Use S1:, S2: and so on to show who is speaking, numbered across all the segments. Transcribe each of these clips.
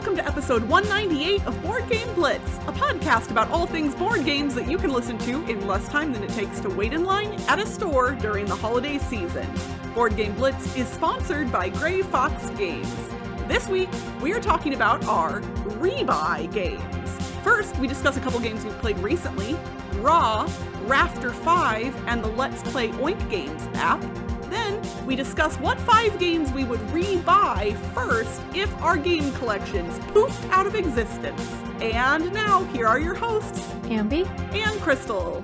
S1: welcome to episode 198 of Board Game Blitz, a podcast about all things board games that you can listen to in less time than it takes to wait in line at a store during the holiday season. Board Game Blitz is sponsored by Gray Fox Games. This week, we are talking about our Rebuy Games. First, we discuss a couple games we've played recently, Ra, Rafter 5, and the Let's Play Oink Games app. Then, we discuss what 5 games we would rebuy first if our game collections poofed out of existence. And now, here are your hosts,
S2: Ambie
S1: and Crystal.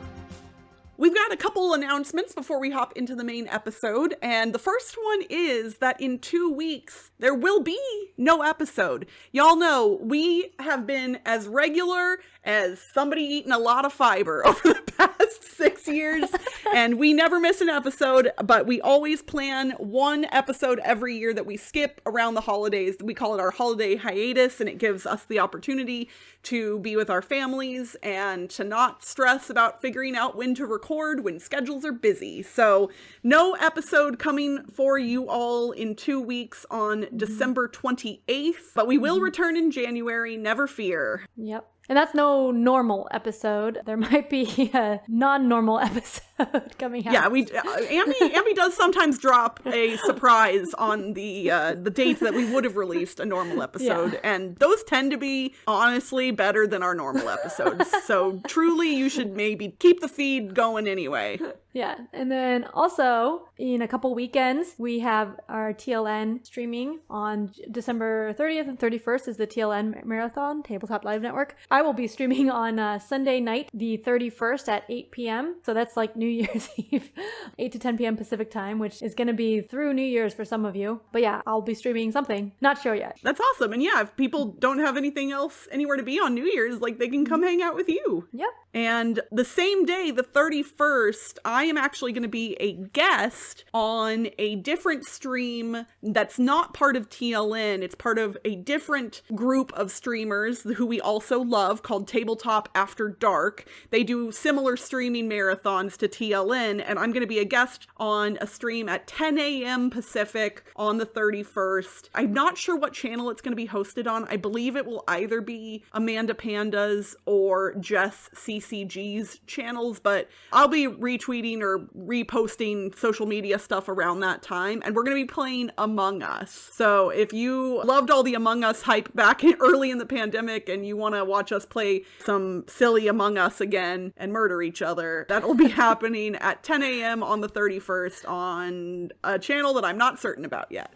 S1: We've got a couple announcements before we hop into the main episode, and the first one is that in 2 weeks, there will be no episode. Y'all know we have been as regular as somebody eating a lot of fiber over the past 6 years, and we never miss an episode, but we always plan one episode every year that we skip around the holidays. We call it our holiday hiatus, and it gives us the opportunity to be with our families and to not stress about figuring out when to record when schedules are busy. So no episode coming for you all in 2 weeks on December 28th, but we will return in January, never fear.
S2: Yep. And that's no normal episode. There might be a non-normal episode coming out.
S1: Yeah, Ambie does sometimes drop a surprise on the dates that we would have released a normal episode, and those tend to be honestly better than our normal episodes. So truly, you should maybe keep the feed going anyway.
S2: Yeah, and then also in a couple weekends, we have our TLN streaming on December 30th and 31st is the TLN Marathon, Tabletop Live Network. I will be streaming on Sunday night, the 31st at 8 p.m. So that's like New Year's Eve, 8 to 10 p.m. Pacific time, which is going to be through New Year's for some of you. But yeah, I'll be streaming something. Not sure yet.
S1: That's awesome. And yeah, if people don't have anything else anywhere to be on New Year's, like they can come hang out with you.
S2: Yep.
S1: And the same day, the 31st, I am actually going to be a guest on a different stream that's not part of TLN. It's part of a different group of streamers who we also love called Tabletop After Dark. They do similar streaming marathons to TLN, and I'm going to be a guest on a stream at 10 a.m. Pacific on the 31st. I'm not sure what channel it's going to be hosted on. I believe it will either be Amanda Panda's or Jess CCG's channels, but I'll be retweeting or reposting social media stuff around that time, and we're going to be playing Among Us. So if you loved all the Among Us hype back early in the pandemic and you want to watch us play some silly Among Us again and murder each other, that'll be happening at 10 a.m. on the 31st on a channel that I'm not certain about yet.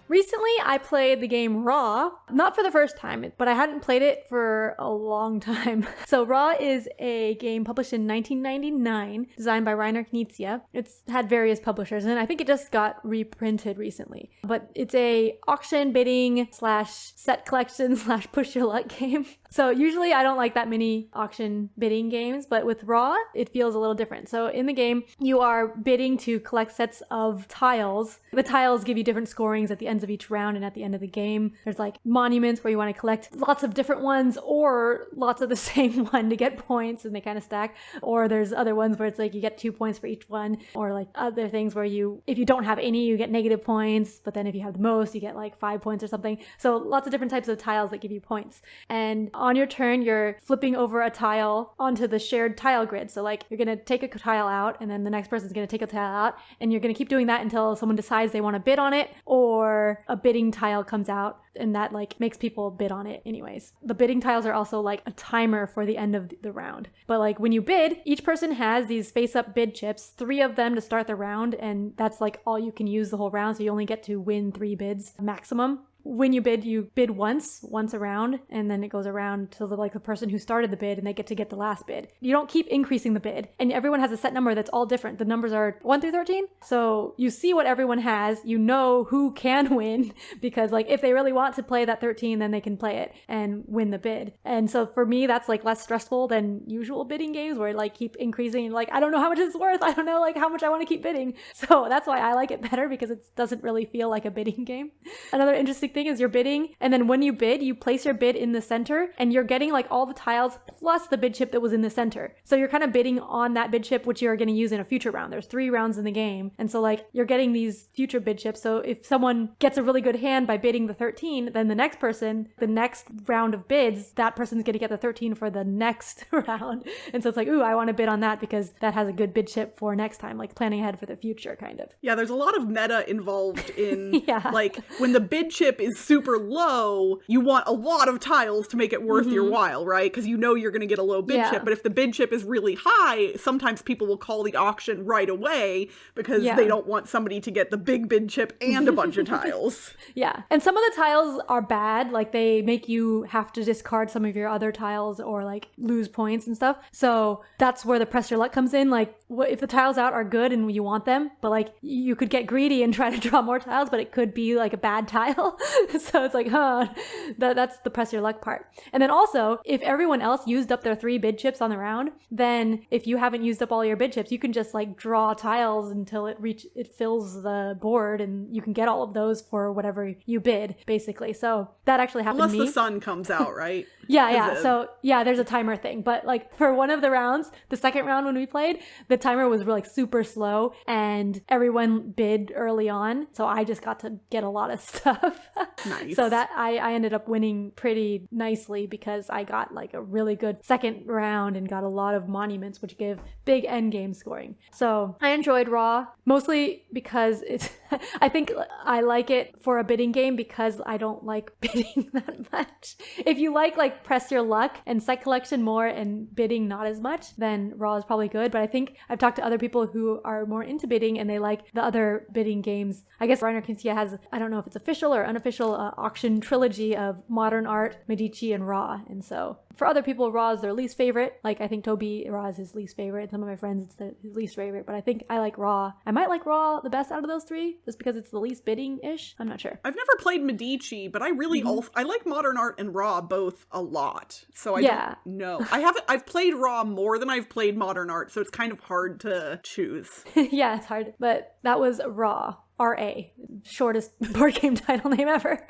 S2: Recently, I played the game Ra, not for the first time, but I hadn't played it for a long time. So Ra is a game published in 1999, designed by Rainer Knizia. It's had various publishers, and I think it just got reprinted recently. But it's a auction bidding / set collection / push your luck game. So usually I don't like that many auction bidding games, but with Ra, it feels a little different. So in the game, you are bidding to collect sets of tiles. The tiles give you different scorings at the ends of each round and at the end of the game. There's like monuments where you want to collect lots of different ones or lots of the same one to get points, and they kind of stack. Or there's other ones where it's like you get 2 points for each one, or like other things where if you don't have any, you get negative points, but then if you have the most, you get like 5 points or something. So lots of different types of tiles that give you points. And on your turn, you're flipping over a tile onto the shared tile grid. So like you're going to take a tile out, and then the next person's going to take a tile out, and you're going to keep doing that until someone decides they want to bid on it, or a bidding tile comes out, and that like makes people bid on it anyways. The bidding tiles are also like a timer for the end of the round. But like when you bid, each person has these face-up bid chips, 3 of them to start the round, and that's like all you can use the whole round, so you only get to win 3 bids maximum. When you bid once around, and then it goes around to the person who started the bid, and they get the last bid. You don't keep increasing the bid, and everyone has a set number that's all different. The numbers are 1 through 13, so you see what everyone has. You know who can win, because like if they really want to play that 13, then they can play it and win the bid. And so for me, that's like less stressful than usual bidding games where like keep increasing. Like I don't know how much it's worth. I don't know like how much I want to keep bidding. So that's why I like it better, because it doesn't really feel like a bidding game. Another interesting basic thing is you're bidding, and then when you bid, you place your bid in the center, and you're getting like all the tiles plus the bid chip that was in the center. So you're kind of bidding on that bid chip, which you're going to use in a future round. There's 3 rounds in the game, and so like you're getting these future bid chips. So if someone gets a really good hand by bidding the 13, then the next person, the next round of bids, that person's going to get the 13 for the next round. And so it's like, ooh, I want to bid on that because that has a good bid chip for next time, like planning ahead for the future, kind of.
S1: Yeah, there's a lot of meta involved in
S2: Yeah.
S1: like when the bid chip is super low, you want a lot of tiles to make it worth your while, right? Because you know you're going to get a low bid chip. But if the bid chip is really high, sometimes people will call the auction right away because they don't want somebody to get the big bid chip and a bunch of tiles.
S2: Yeah. And some of the tiles are bad. Like they make you have to discard some of your other tiles or like lose points and stuff. So that's where the press your luck comes in. Like if the tiles out are good and you want them, but like you could get greedy and try to draw more tiles, but it could be like a bad tile. So it's like, that's the press your luck part. And then also, if everyone else used up their 3 bid chips on the round, then if you haven't used up all your bid chips, you can just like draw tiles until it fills the board, and you can get all of those for whatever you bid, basically. So that actually happened to me.
S1: Unless the sun comes out, right?
S2: Yeah. So yeah, there's a timer thing. But like for one of the rounds, the second round when we played, the timer was like super slow and everyone bid early on. So I just got to get a lot of stuff.
S1: Nice.
S2: So that I ended up winning pretty nicely because I got like a really good second round and got a lot of monuments, which give big end game scoring. So I enjoyed Ra mostly because it's, I think I like it for a bidding game because I don't like bidding that much. If you like press your luck and site collection more and bidding not as much, then Ra is probably good. But I think I've talked to other people who are more into bidding and they like the other bidding games. I guess Reiner Knizia has, I don't know if it's official or unofficial, auction trilogy of Modern Art, Medici, and Ra. And so for other people, Ra is their least favorite. Like I think Toby, Ra is his least favorite. Some of my friends, it's his least favorite. But I think I like Ra. I might like Ra the best out of those 3 just because it's the least bidding-ish. I'm not sure.
S1: I've never played Medici, but I really I like Modern Art and Ra both a lot. So I don't know. I've played Ra more than I've played Modern Art, so it's kind of hard to choose.
S2: Yeah, it's hard. But that was Ra. R.A. Shortest board game title name ever.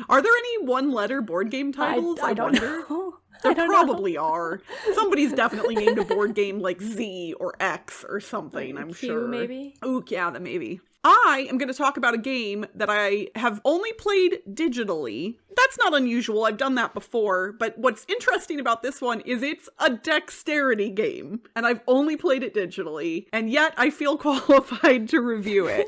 S1: Are there any one-letter board game titles?
S2: I don't know.
S1: There probably are. Somebody's definitely named a board game like Z or X or something, I'm sure.
S2: Maybe?
S1: Ooh, yeah, that maybe. I am going to talk about a game that I have only played digitally. That's not unusual. I've done that before. But what's interesting about this one is it's a dexterity game. And I've only played it digitally. And yet I feel qualified to review it.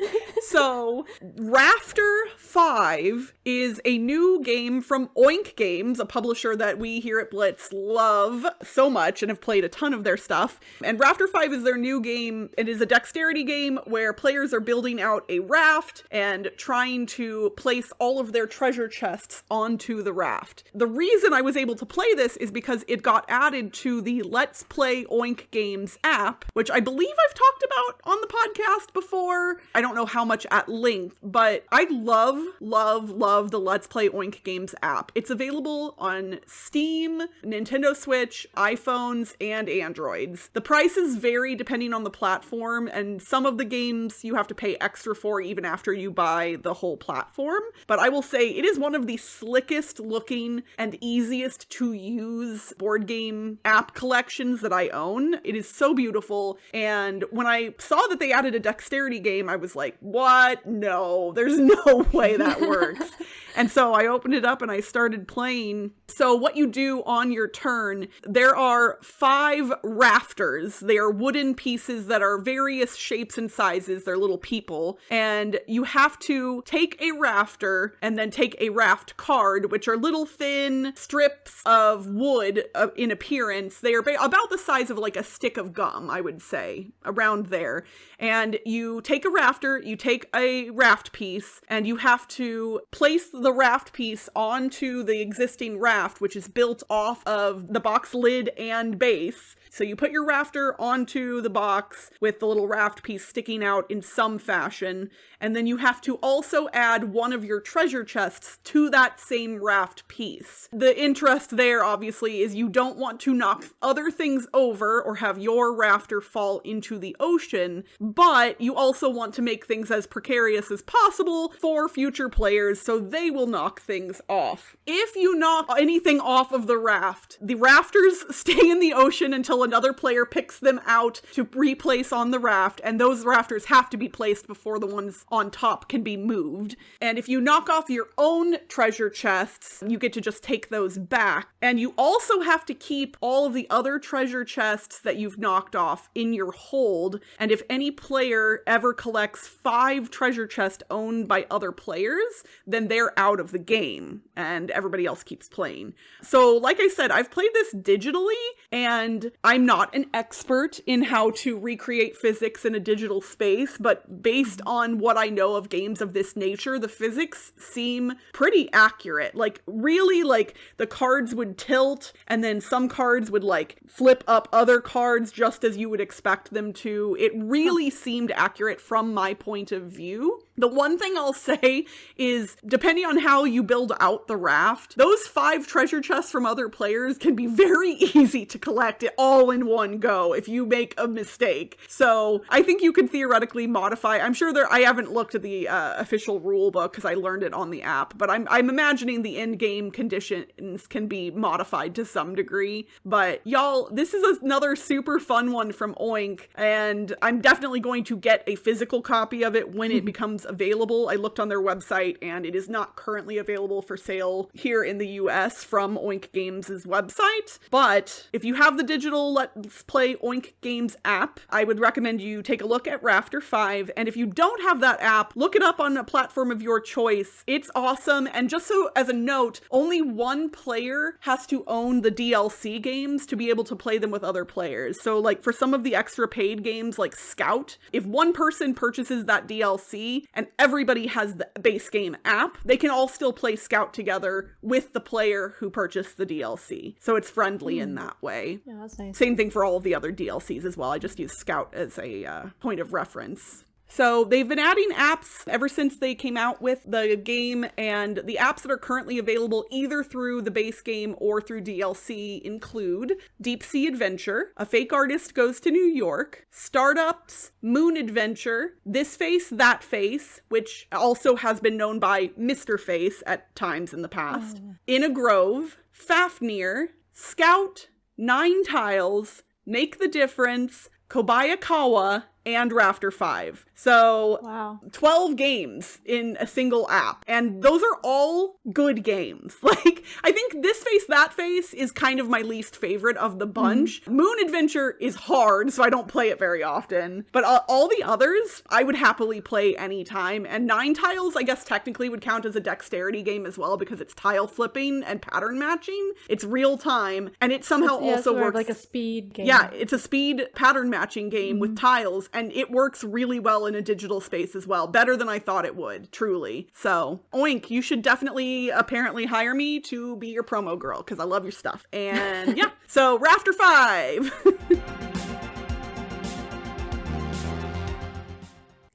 S1: So Rafter 5 is a new game from Oink Games, a publisher that we here at Blitz love so much and have played a ton of their stuff. And Rafter 5 is their new game. It is a dexterity game where players are building out a raft and trying to place all of their treasure chests onto the raft. The reason I was able to play this is because it got added to the Let's Play Oink Games app, which I believe I've talked about on the podcast before. I don't know how much at length, but I love the Let's Play Oink Games app. It's available on Steam, Nintendo Switch, iPhones, and Androids. The prices vary depending on the platform, and some of the games you have to pay extra for even after you buy the whole platform. But I will say it is one of the slickest looking and easiest to use board game app collections that I own. It is so beautiful. And when I saw that they added a dexterity game, I was like, what? No, there's no way that works. And so I opened it up and I started playing. So what you do on your turn, there are 5 rafters. They are wooden pieces that are various shapes and sizes. They're little people. And you have to take a rafter and then take a raft card, which are little thin strips of wood in appearance. They are about the size of like a stick of gum, I would say, around there. And you take a rafter, you take a raft piece, and you have to place the raft piece onto the existing raft, which is built off of the box lid and base. So you put your rafter onto the box with the little raft piece sticking out in some fashion. fashion, and then you have to also add one of your treasure chests to that same raft piece. The interest there, obviously, is you don't want to knock other things over or have your rafter fall into the ocean, but you also want to make things as precarious as possible for future players so they will knock things off. If you knock anything off of the rafters stay in the ocean until another player picks them out to replace on the raft, and those rafters have to be placed before the ones on top can be moved. And if you knock off your own treasure chests, you get to just take those back. And you also have to keep all of the other treasure chests that you've knocked off in your hold. And if any player ever collects 5 treasure chests owned by other players, then they're out of the game and everybody else keeps playing. So like I said, I've played this digitally, and I'm not an expert in how to recreate physics in a digital space, but based on what I know of games of this nature, the physics seem pretty accurate. Like, really, like, the cards would tilt, and then some cards would, like, flip up other cards just as you would expect them to. It really seemed accurate from my point of view. The one thing I'll say is, depending on how you build out the raft, those 5 treasure chests from other players can be very easy to collect it all in one go if you make a mistake. So I think you could theoretically modify. I'm sure I haven't looked at the official rule book because I learned it on the app, but I'm imagining the in-game conditions can be modified to some degree. But y'all, this is another super fun one from Oink, and I'm definitely going to get a physical copy of it when it becomes available. I looked on their website and it is not currently available for sale here in the US from Oink Games' website. But if you have the digital Let's Play Oink Games app, I would recommend you take a look at Rafter 5. And if you don't have that app, look it up on a platform of your choice. It's awesome. And just so as a note, only one player has to own the DLC games to be able to play them with other players. So like for some of the extra paid games like Scout, if one person purchases that DLC and everybody has the base game app, they can all still play Scout together with the player who purchased the DLC. So it's friendly in that way.
S2: Yeah, that's nice.
S1: Same thing for all of the other DLCs as well. I just use Scout as a point of reference. So they've been adding apps ever since they came out with the game, and the apps that are currently available either through the base game or through DLC include Deep Sea Adventure, A Fake Artist Goes to New York, Startups, Moon Adventure, This Face, That Face, which also has been known by Mr. Face at times in the past, In a Grove, Fafnir, Scout, 9 Tiles, Make the Difference, Kobayakawa, and Rafter 5. So
S2: wow.
S1: 12 games in a single app. And those are all good games. Like, I think This Face, That Face is kind of my least favorite of the bunch. Moon Adventure is hard, so I don't play it very often. But all the others, I would happily play anytime. And 9 Tiles, I guess technically would count as a dexterity game as well, because it's tile flipping and pattern matching. It's real time, and it somehow also works
S2: like a speed game.
S1: Yeah, it's a speed pattern matching game with tiles. And it works really well in a digital space as well. Better than I thought it would, truly. So, Oink, you should definitely apparently hire me to be your promo girl, because I love your stuff. And yeah, so Rafter 5!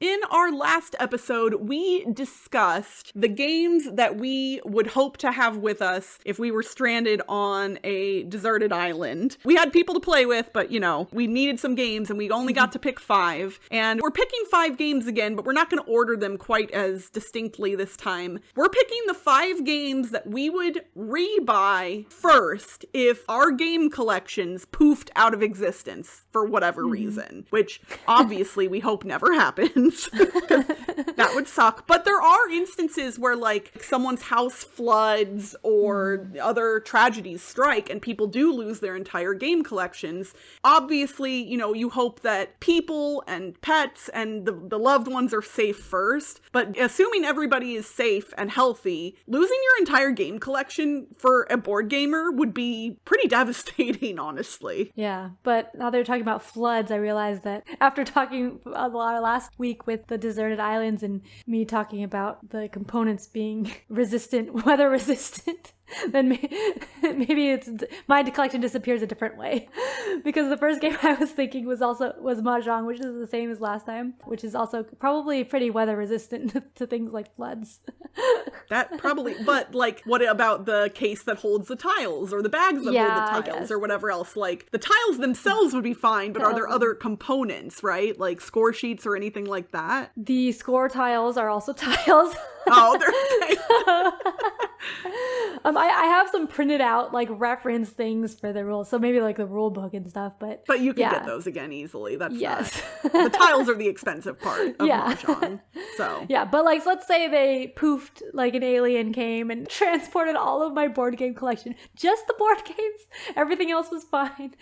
S1: In our last episode, we discussed the games that we would hope to have with us if we were stranded on a deserted island. We had people to play with, but you know, we needed some games and we only got to pick 5. And we're picking 5 games again, but we're not going to order them quite as distinctly this time. We're picking the 5 games that we would rebuy first if our game collections poofed out of existence for whatever reason, which obviously we hope never happens. That would suck. But there are instances where like someone's house floods or other tragedies strike and people do lose their entire game collections. Obviously, you know, you hope that people and pets and the loved ones are safe first. But assuming everybody is safe and healthy, losing your entire game collection for a board gamer would be pretty devastating, honestly.
S2: Yeah, but now they're talking about floods, I realized that after talking a lot last week with the deserted islands and me talking about the components being resistant, weather resistant, then maybe my collection disappears a different way. Because the first game I was thinking was Mahjong, which is the same as last time, which is also probably pretty weather resistant to things like floods.
S1: That probably, but like, what about the case that holds the tiles or the bags that hold the tiles or whatever else? Like, the tiles themselves would be fine, but are there other components, right? Like score sheets or anything like that?
S2: The score tiles are also tiles.
S1: Oh, they're
S2: I have some printed out like reference things for the rules, so maybe like the rule book and stuff. But
S1: you can get those again easily. That's
S2: yes.
S1: The tiles are the expensive part of Mahjong. So
S2: yeah, but like let's say they poofed like an alien came and transported all of my board game collection, just the board games. Everything else was fine.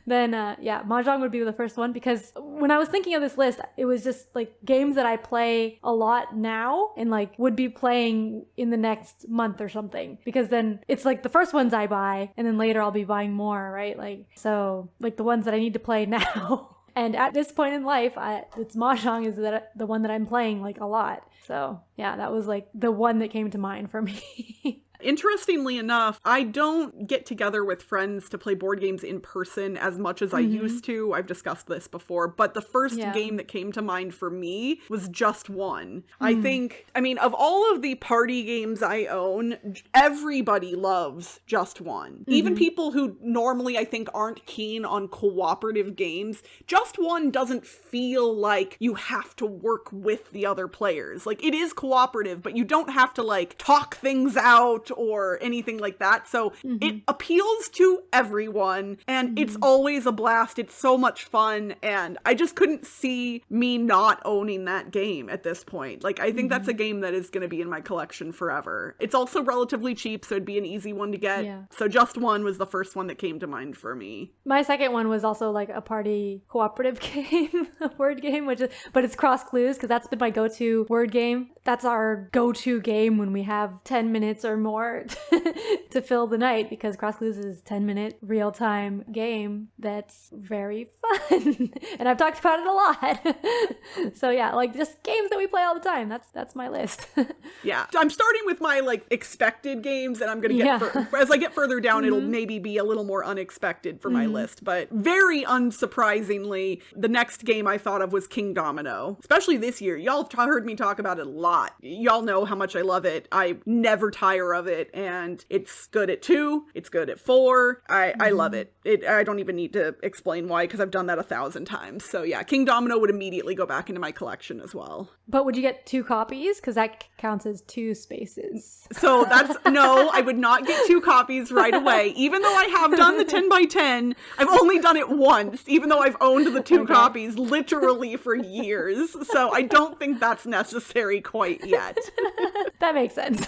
S2: Then Mahjong would be the first one, because when I was thinking of this list, it was just like games that I play a lot now and like would be playing in the next month or something, because then it's like the first ones I buy and then later I'll be buying more, right? Like, so like the ones that I need to play now. And at this point in life, it's Mahjong is the one that I'm playing like a lot. So yeah, that was like the one that came to mind for me.
S1: Interestingly enough, I don't get together with friends to play board games in person as much as I used to. I've discussed this before, but the first game that came to mind for me was Just One. I mean, of all of the party games I own, everybody loves Just One. Even people who normally I think aren't keen on cooperative games, Just One doesn't feel like you have to work with the other players. Like, it is cooperative, but you don't have to like talk things out or anything like that. So it appeals to everyone, and it's always a blast. It's so much fun, and I just couldn't see me not owning that game at this point. Like, I think that's a game that is going to be in my collection forever. It's also relatively cheap, so it'd be an easy one to get. Yeah. So Just One was the first one that came to mind for me.
S2: My second one was also like a party cooperative game, a word game, but it's Cross Clues, because that's been my go-to word game. That's our go-to game when we have 10 minutes or more to fill the night, because Cross Clues is a 10-minute real-time game that's very fun. And I've talked about it a lot. So yeah, like just games that we play all the time. That's my list.
S1: Yeah. I'm starting with my like expected games, and I'm going to get as I get further down, it'll maybe be a little more unexpected for my list. But very unsurprisingly, the next game I thought of was Kingdomino, especially this year. Y'all have heard me talk about it a lot. Y'all know how much I love it. I never tire of it, and it's good at 2, it's good at 4. I love it. I don't even need to explain why, because I've done that 1,000 times. So yeah, Kingdomino would immediately go back into my collection as well.
S2: But would you get 2 copies? Because that counts as 2 spaces.
S1: So no, I would not get 2 copies right away. Even though I have done the 10x10, I've only done it once, even though I've owned the 2 copies literally for years. So I don't think that's necessary quite yet.
S2: That makes sense.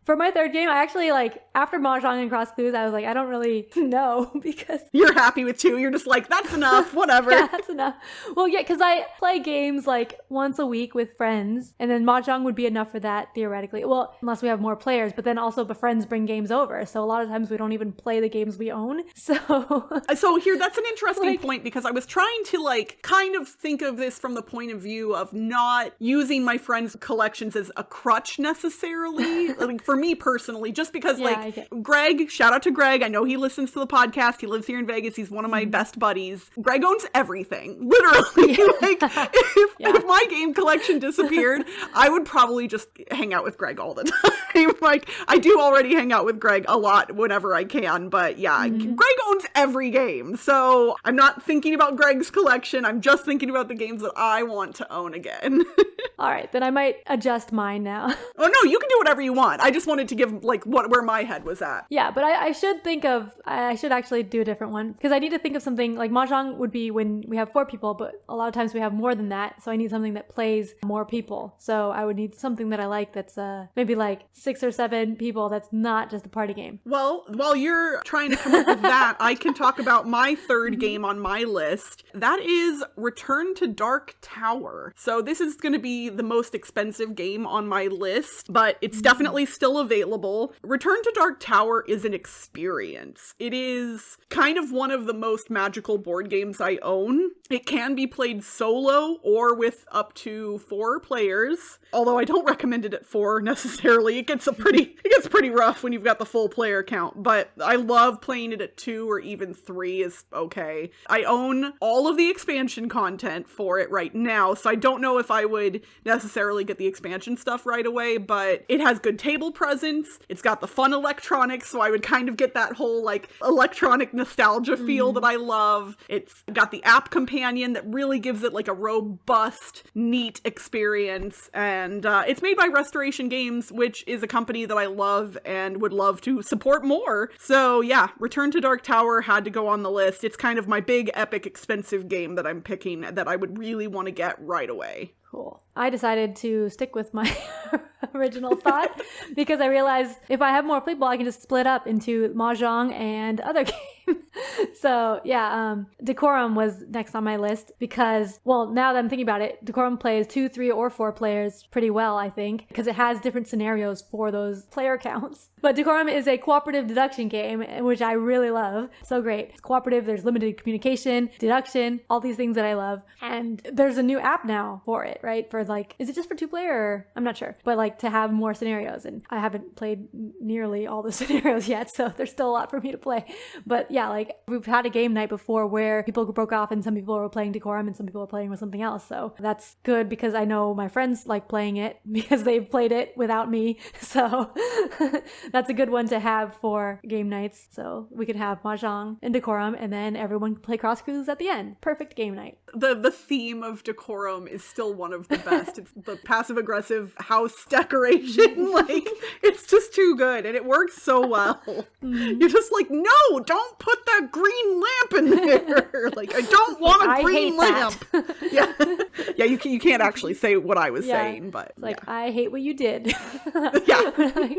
S2: For my third game, I actually, like, after Mahjong and Cross Clues, I was like, I don't really know, because...
S1: You're happy with 2. You're just like, that's enough, whatever.
S2: Yeah, that's enough. Well, yeah, because I play games, like, once a week with friends, and then Mahjong would be enough for that, theoretically. Well, unless we have more players, but then also the friends bring games over, so a lot of times we don't even play the games we own, so...
S1: So here, that's an interesting point, because I was trying to, like, kind of think of this from the point of view of not using my friends' collections as a crutch, necessarily. Like, for me personally, just because Greg, shout out to Greg, I know he listens to the podcast, he lives here in Vegas, he's one of my best buddies. Greg owns everything, literally. Like, if my game collection disappeared, I would probably just hang out with Greg all the time. Like, I do already hang out with Greg a lot whenever I can, but yeah, Greg owns every game, so I'm not thinking about Greg's collection, I'm just thinking about the games that I want to own again.
S2: All right, then I might adjust mine now.
S1: Oh no, you can do whatever you want. I just wanted to give like where my head was at.
S2: Yeah, but I should actually do a different one, because I need to think of something like Mahjong would be when we have 4 people, but a lot of times we have more than that. So I need something that plays more people. So I would need something that I like that's maybe like 6 or 7 people. That's not just a party game.
S1: Well, while you're trying to come up with that, I can talk about my third game on my list. That is Return to Dark Tower. So this is going to be the most expensive game on my list, but it's definitely still still available. Return to Dark Tower is an experience. It is kind of one of the most magical board games I own. It can be played solo or with up to 4 players, although I don't recommend it at 4 necessarily. It gets pretty rough when you've got the full player count, but I love playing it at 2 or even 3 is okay. I own all of the expansion content for it right now, so I don't know if I would necessarily get the expansion stuff right away, but it has good table presence. It's got the fun electronics, so I would kind of get that whole like electronic nostalgia feel that I love. It's got the app companion that really gives it like a robust, neat experience, and it's made by Restoration Games, which is a company that I love and would love to support more. So yeah, Return to Dark Tower had to go on the list. It's kind of my big, epic, expensive game that I'm picking that I would really want to get right away.
S2: Cool. I decided to stick with my original thought because I realized if I have more playable, I can just split up into Mahjong and other games. So yeah, Décorum was next on my list because, well, now that I'm thinking about it, Décorum plays 2, 3, or 4 players pretty well, I think, because it has different scenarios for those player counts. But Décorum is a cooperative deduction game, which I really love. So great. It's cooperative, there's limited communication, deduction, all these things that I love. And there's a new app now for it, right? For like, is it just for 2-player? I'm not sure. But like to have more scenarios. And I haven't played nearly all the scenarios yet, so there's still a lot for me to play. But yeah, like we've had a game night before where people broke off and some people were playing Décorum and some people were playing with something else. So that's good because I know my friends like playing it because they've played it without me. So that's a good one to have for game nights. So we could have Mahjong and Décorum and then everyone can play Cross Cruise at the end. Perfect game night.
S1: The theme of Décorum is still one of the best. It's the passive-aggressive house decoration. Like, it's just too good, and it works so well. You're just like, no, don't put that green lamp in there. Like, I don't want a green lamp. Yeah, yeah. You can't actually say what I was saying, but
S2: like,
S1: yeah.
S2: I hate what you did.
S1: Yeah.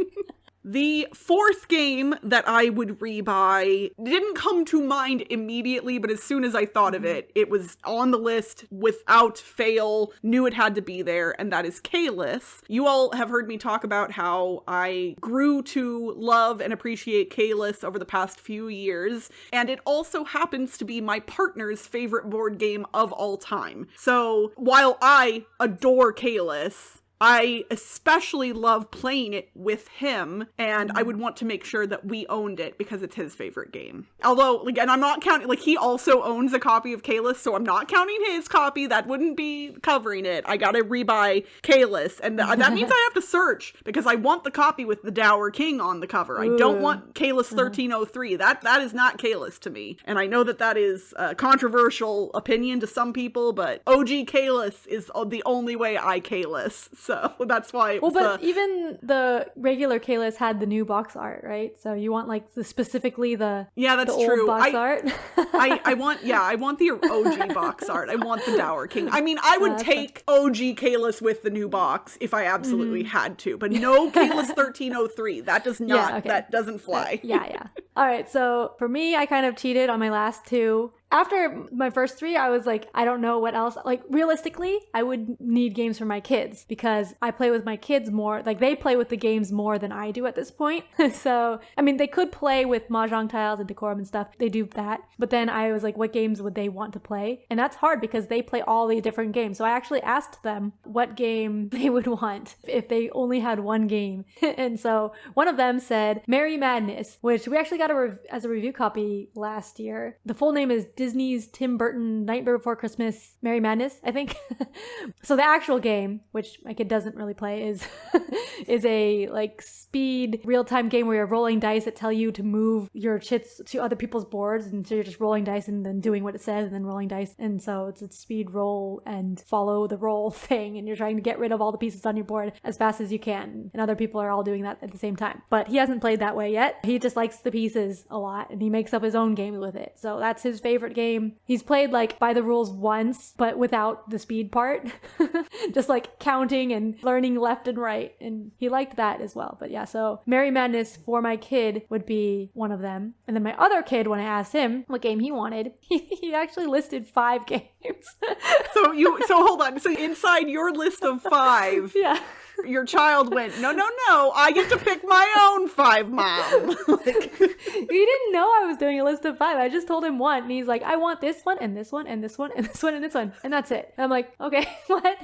S1: The fourth game that I would rebuy didn't come to mind immediately, but as soon as I thought of it, it was on the list without fail, knew it had to be there, and that is Caylus. You all have heard me talk about how I grew to love and appreciate Caylus over the past few years, and it also happens to be my partner's favorite board game of all time. So while I adore Caylus, I especially love playing it with him, and I would want to make sure that we owned it because it's his favorite game. Although, again, I'm not counting, like, he also owns a copy of Caylus, so I'm not counting his copy. That wouldn't be covering it. I gotta rebuy Caylus, and that means I have to search because I want the copy with the Dour King on the cover. I don't want Caylus 1303. That is not Caylus to me. And I know that is a controversial opinion to some people, but OG Caylus is the only way I Caylus. So that's why it was
S2: even the regular Caylus had the new box art, right? So you want like specifically the
S1: true.
S2: Old box art?
S1: I want the OG box art. I want the Dour King. I mean, I would take OG Caylus with the new box if I absolutely had to, but no Caylus 1303. That does not, that doesn't fly.
S2: Yeah. All right, so for me, I kind of cheated on my last 2. After my first 3, I was like, I don't know what else. Like, realistically, I would need games for my kids because I play with my kids more. Like, they play with the games more than I do at this point. So, I mean, they could play with Mahjong tiles and Décorum and stuff. They do that. But then I was like, what games would they want to play? And that's hard because they play all the different games. So I actually asked them what game they would want if they only had one game. And so one of them said Merry Madness, which we actually got as a review copy last year. The full name is Disney's Tim Burton Nightmare Before Christmas Merry Madness, I think. So the actual game, which my kid doesn't really play, is a like speed real-time game where you're rolling dice that tell you to move your chits to other people's boards, and so you're just rolling dice and then doing what it says and then rolling dice. And so it's a speed roll and follow the roll thing, and you're trying to get rid of all the pieces on your board as fast as you can. And other people are all doing that at the same time. But he hasn't played that way yet. He just likes the pieces a lot and he makes up his own games with it. So that's his favorite game. He's played like by the rules once, but without the speed part. Just like counting and learning left and right. And he liked that as well. But yeah, so Merry Madness for my kid would be one of them. And then my other kid, when I asked him what game he wanted, he actually listed 5 games.
S1: So hold on. So inside your list of 5,
S2: yeah.
S1: your child went, no, I get to pick my own 5, Mom.
S2: He didn't know I was doing a list of 5. I just told him one, and he's like, I want this one, and this one, and this one, and this one, and this one, and that's it. And I'm like, okay, what?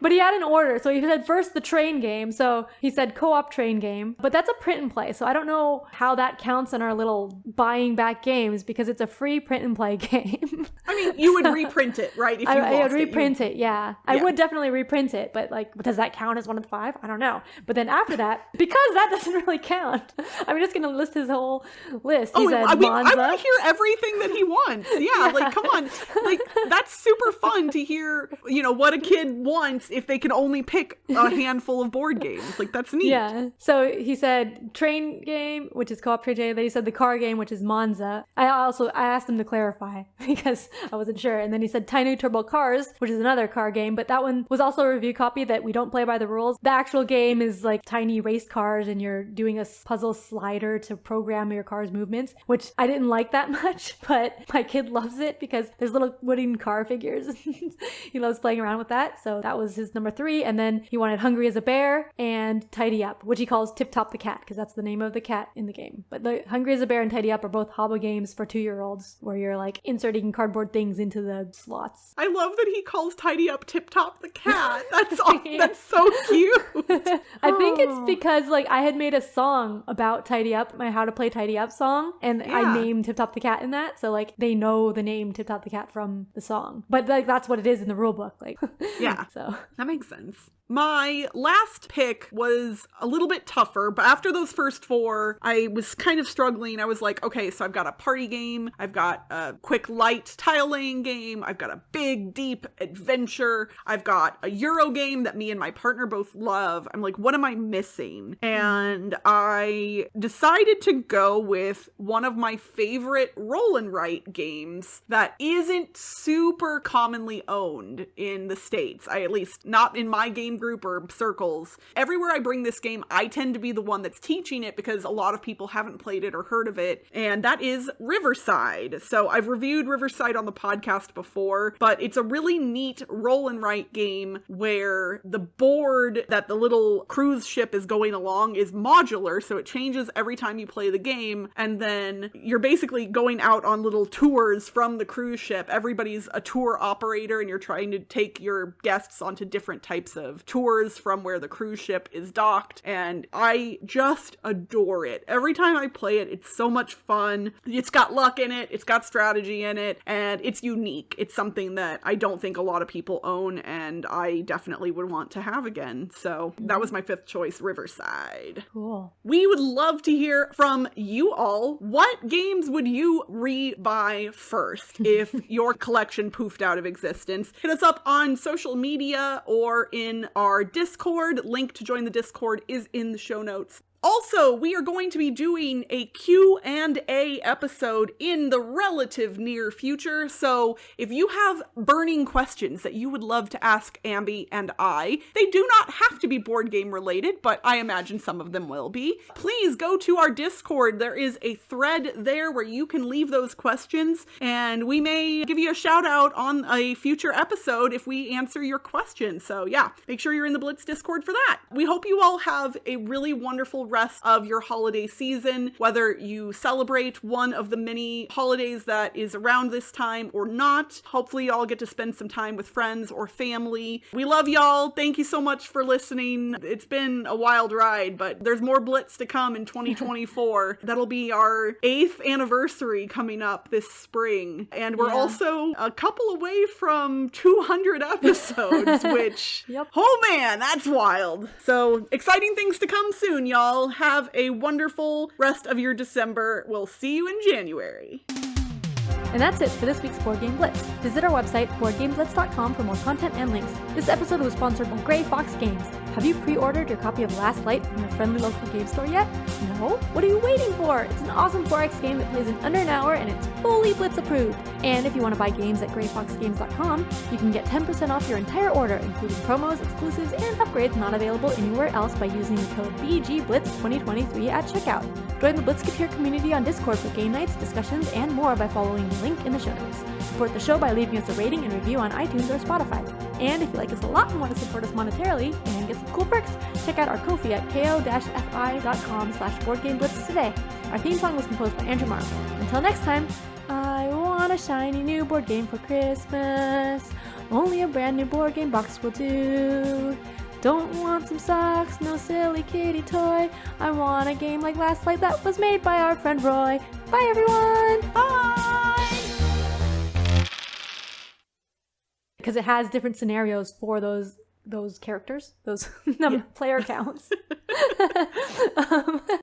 S2: But he had an order, so he said first the train game, so he said co-op train game, but that's a print and play, so I don't know how that counts in our little buying back games, because it's a free print and play game.
S1: I mean, you would reprint it, right? If you
S2: I would reprint it, yeah. I would definitely reprint it, but like, does that count as one of the 5? I don't know. But then after that, because that doesn't really count, I'm just going to list his whole list. He said
S1: Monza. I want to hear everything that he wants. Yeah, like, come on. Like, that's super fun to hear, what a kid wants if they can only pick a handful of board games. Like, that's neat.
S2: Yeah. So he said train game, which is co-op train game. Then he said the car game, which is Monza. I asked him to clarify because I wasn't sure. And then he said Tiny Turbo Cars, which is another car game, but that one was also a review copy that we don't play by the rules. The actual game is like tiny race cars and you're doing a puzzle slider to program your car's movements, which I didn't like that much, but my kid loves it because there's little wooden car figures. He loves playing around with that. So that was his number 3. And then he wanted Hungry as a Bear and Tidy Up, which he calls Tip Top the Cat because that's the name of the cat in the game. But the Hungry as a Bear and Tidy Up are both hobble games for 2-year-olds where you're like inserting cardboard things into the slots.
S1: I love that he calls Tidy Up Tip Top the Cat. That's that's so cute.
S2: I think it's because like I had made a song about Tidy Up, my How to Play Tidy Up song, and I named Tip Top the Cat in that. So like they know the name Tip Top the Cat from the song. But like that's what it is in the rule book. Like
S1: yeah.
S2: So
S1: that makes sense. My last pick was a little bit tougher, but after those first 4, I was kind of struggling. I was like, okay, so I've got a party game, I've got a quick light tile laying game, I've got a big deep adventure, I've got a Euro game that me and my partner both love. I'm like, what am I missing? And I decided to go with one of my favorite roll and write games that isn't super commonly owned in the States. At least not in my game group or circles. Everywhere I bring this game, I tend to be the one that's teaching it because a lot of people haven't played it or heard of it, and that is Riverside. So I've reviewed Riverside on the podcast before, but it's a really neat roll and write game where the board that the little cruise ship is going along is modular, so it changes every time you play the game, and then you're basically going out on little tours from the cruise ship. Everybody's a tour operator, and you're trying to take your guests onto different types of tours from where the cruise ship is docked, and I just adore it. Every time I play it, it's so much fun. It's got luck in it, it's got strategy in it, and it's unique. It's something that I don't think a lot of people own, and I definitely would want to have again. So that was my 5th choice, Riverside.
S2: Cool.
S1: We would love to hear from you all. What games would you rebuy first if your collection poofed out of existence? Hit us up on social media or in our Discord. Link to join the Discord is in the show notes. Also, we are going to be doing a Q&A episode in the relative near future, so if you have burning questions that you would love to ask Ambie and I, they do not have to be board game related, but I imagine some of them will be. Please go to our Discord. There is a thread there where you can leave those questions, and we may give you a shout out on a future episode if we answer your question. So yeah, make sure you're in the Blitz Discord for that. We hope you all have a really wonderful rest of your holiday season, whether you celebrate one of the many holidays that is around this time or not. Hopefully y'all get to spend some time with friends or family. We love y'all. Thank you so much for listening. It's been a wild ride, but there's more Blitz to come in 2024. That'll be our 8th anniversary coming up this spring. And we're also a couple away from 200 episodes, which, oh man, that's wild. So exciting things to come soon, y'all. Have a wonderful rest of your December. We'll see you in January.
S2: And that's it for this week's Board Game Blitz. Visit our website, boardgameblitz.com, for more content and links. This episode was sponsored by Grey Fox Games. Have you pre-ordered your copy of Last Light from your friendly local game store yet? No? What are you waiting for? It's an awesome 4X game that plays in under an hour and it's fully Blitz approved. And if you want to buy games at greyfoxgames.com, you can get 10% off your entire order, including promos, exclusives, and upgrades not available anywhere else by using the code BGBLITZ2023 at checkout. Join the Blitzketeer community on Discord for game nights, discussions, and more by following the link in the show notes. Support the show by leaving us a rating and review on iTunes or Spotify. And if you like us a lot and want to support us monetarily and get some cool perks, check out our Ko-fi at ko-fi.com/boardgameblitz today. Our theme song was composed by Andrew Morrow. Until next time, I want a shiny new board game for Christmas. Only a brand new board game box will do. Don't want some socks, no silly kitty toy. I want a game like Last Light that was made by our friend Roy. Bye everyone!
S1: Bye!
S2: Because it has different scenarios for those characters, those player counts.